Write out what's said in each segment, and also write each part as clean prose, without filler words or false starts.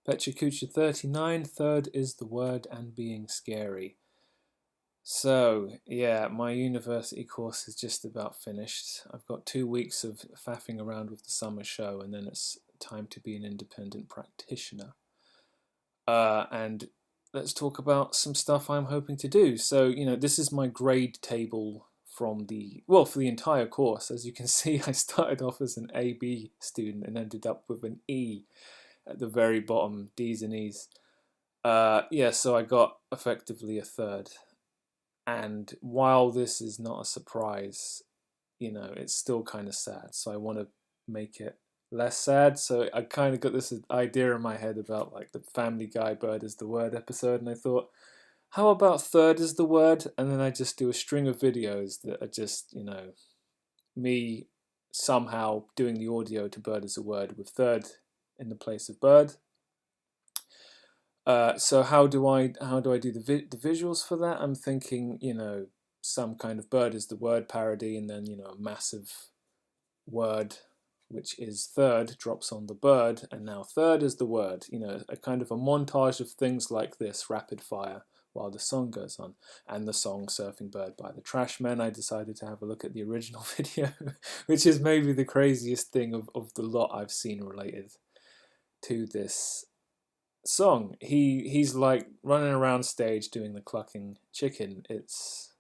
Pechakucha 39, third is the word and being scary. So, yeah, my university course is just about finished. I've got 2 weeks of faffing around with the summer show, and then it's time to be an independent practitioner. And let's talk about some stuff I'm hoping to do. So, this is my grade table from for the entire course. As you can see, I started off as an AB student and ended up with an E at the very bottom, D's and E's. Yeah, so I got effectively a third. And while this is not a surprise, it's still kind of sad. So I want to make it less sad. So I kind of got this idea in my head about like the Family Guy bird is the word episode. And I thought, how about third is the word? And then I just do a string of videos that are just, me somehow doing the audio to bird is a word with third in the place of bird. So how do I do the visuals for that? I'm thinking, some kind of bird is the word parody, and then a massive word which is third drops on the bird, and now third is the word. A kind of a montage of things like this, rapid fire, while the song goes on. And the song Surfing Bird by the Trashmen, I decided to have a look at the original video, which is maybe the craziest thing of the lot I've seen related to this song. He's like running around stage doing the clucking chicken. It's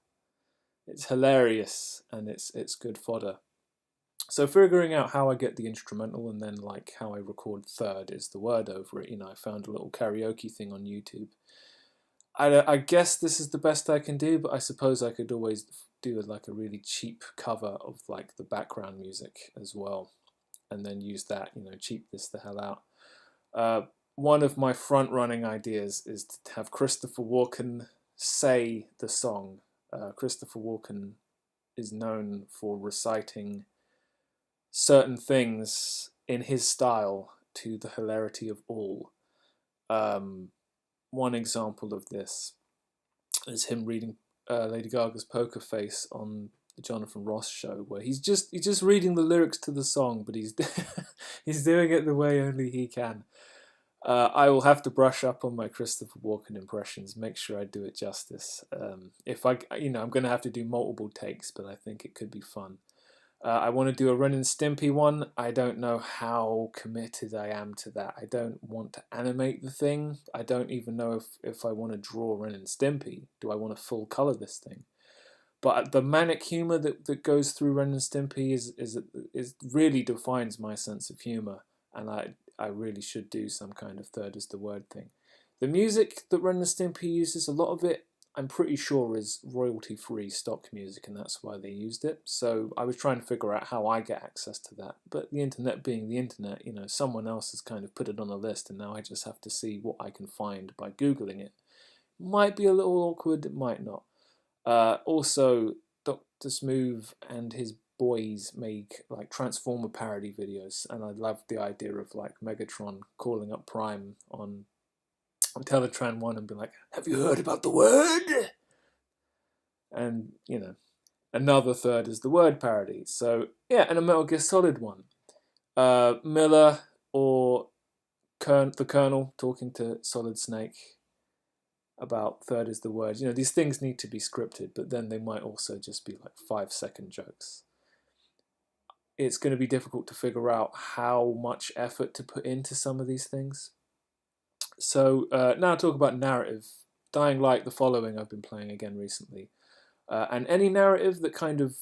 hilarious, and it's good fodder. So figuring out how I get the instrumental and then like how I record third is the word over it. I found a little karaoke thing on YouTube. I guess this is the best I can do, but I suppose I could always do like a really cheap cover of like the background music as well, and then use that, cheap this the hell out. One of my front-running ideas is to have Christopher Walken say the song. Christopher Walken is known for reciting certain things in his style to the hilarity of all. One example of this is him reading Lady Gaga's Poker Face on the Jonathan Ross show, where he's just reading the lyrics to the song, but he's he's doing it the way only he can. I will have to brush up on my Christopher Walken impressions, make sure I do it justice. If I'm going to have to do multiple takes, but I think it could be fun. I want to do a Ren and Stimpy one. I don't know how committed I am to that. I don't want to animate the thing. I don't even know if I want to draw Ren and Stimpy. Do I want to full color this thing? But the manic humor that goes through Ren and Stimpy is really defines my sense of humor, and I really should do some kind of third is the word thing. The music that Ren and Stimpy uses, a lot of it I'm pretty sure is royalty-free stock music, and that's why they used it. So I was trying to figure out how I get access to that. But the internet being the internet, someone else has kind of put it on a list, and now I just have to see what I can find by Googling it. Might be a little awkward, it might not. Also, Dr. Smooth and his boys make like Transformer parody videos, and I love the idea of like Megatron calling up Prime on Teletran 1 and be like, have you heard about the word? And, another third is the word parody. So, yeah, and a Metal Gear Solid one. Miller or the Colonel talking to Solid Snake about third is the word. These things need to be scripted, but then they might also just be like 5-second jokes. It's going to be difficult to figure out how much effort to put into some of these things. So now talk about narrative. Dying Light, the following I've been playing again recently. And any narrative that kind of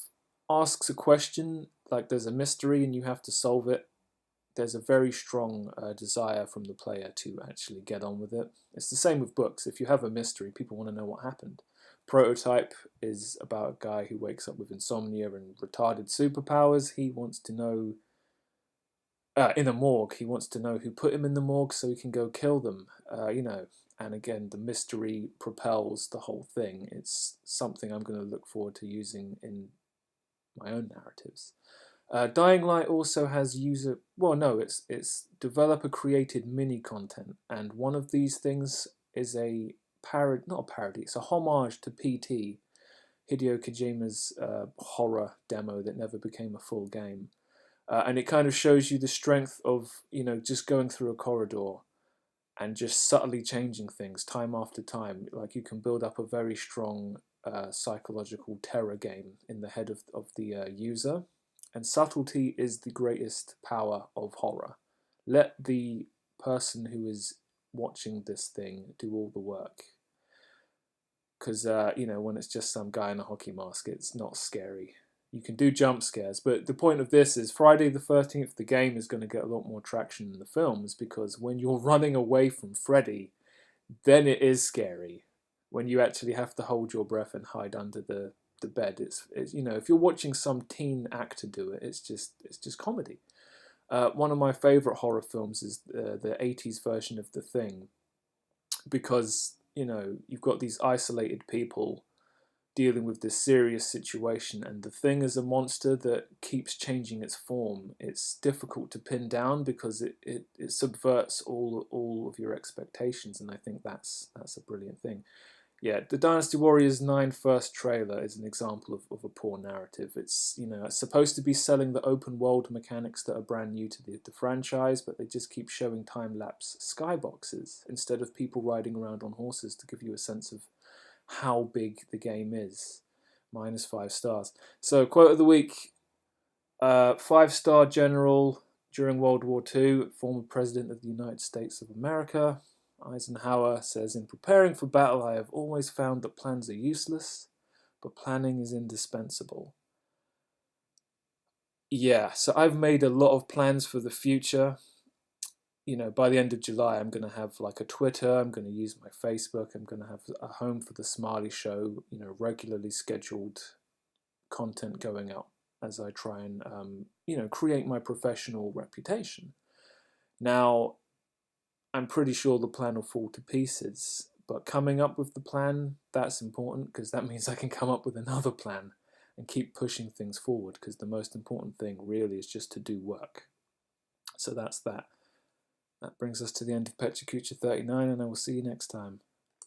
asks a question, like there's a mystery and you have to solve it, there's a very strong desire from the player to actually get on with it. It's the same with books. If you have a mystery, people want to know what happened. Prototype is about a guy who wakes up with insomnia and retarded superpowers. He wants to know in a morgue. He wants to know who put him in the morgue so he can go kill them. And again, the mystery propels the whole thing. It's something I'm going to look forward to using in my own narratives. Dying Light also has it's developer created mini content, and one of these things is not a parody, it's a homage to PT, Hideo Kojima's horror demo that never became a full game. And it kind of shows you the strength of, just going through a corridor and just subtly changing things time after time. Like, you can build up a very strong psychological terror game in the head of the user. And subtlety is the greatest power of horror. Let the person who is watching this thing do all the work. Because, when it's just some guy in a hockey mask, it's not scary. You can do jump scares, but the point of this is Friday the 13th, the game is going to get a lot more traction in the films, because when you're running away from Freddy, then it is scary. When you actually have to hold your breath and hide under the bed, it's if you're watching some teen actor do it, it's just comedy. One of my favorite horror films is the 80s version of The Thing, because you've got these isolated people dealing with this serious situation, and the thing is a monster that keeps changing its form. It's difficult to pin down because it subverts all of your expectations, and I think that's a brilliant thing. Yeah, the Dynasty Warriors 9 first trailer is an example of a poor narrative. It's it's supposed to be selling the open world mechanics that are brand new to the franchise, but they just keep showing time-lapse skyboxes instead of people riding around on horses to give you a sense of how big the game is. -5 stars. So, quote of the week: 5-star general during World War II, former president of the United States of America, Eisenhower, says, "In preparing for battle, I have always found that plans are useless, but planning is indispensable." Yeah, so I've made a lot of plans for the future. By the end of July, I'm going to have like a Twitter, I'm going to use my Facebook, I'm going to have a home for the Smiley Show, regularly scheduled content going out as I try and, create my professional reputation. Now, I'm pretty sure the plan will fall to pieces, but coming up with the plan, that's important, because that means I can come up with another plan and keep pushing things forward, because the most important thing really is just to do work. So that's that. That brings us to the end of Pecha Kucha 39, and I will see you next time.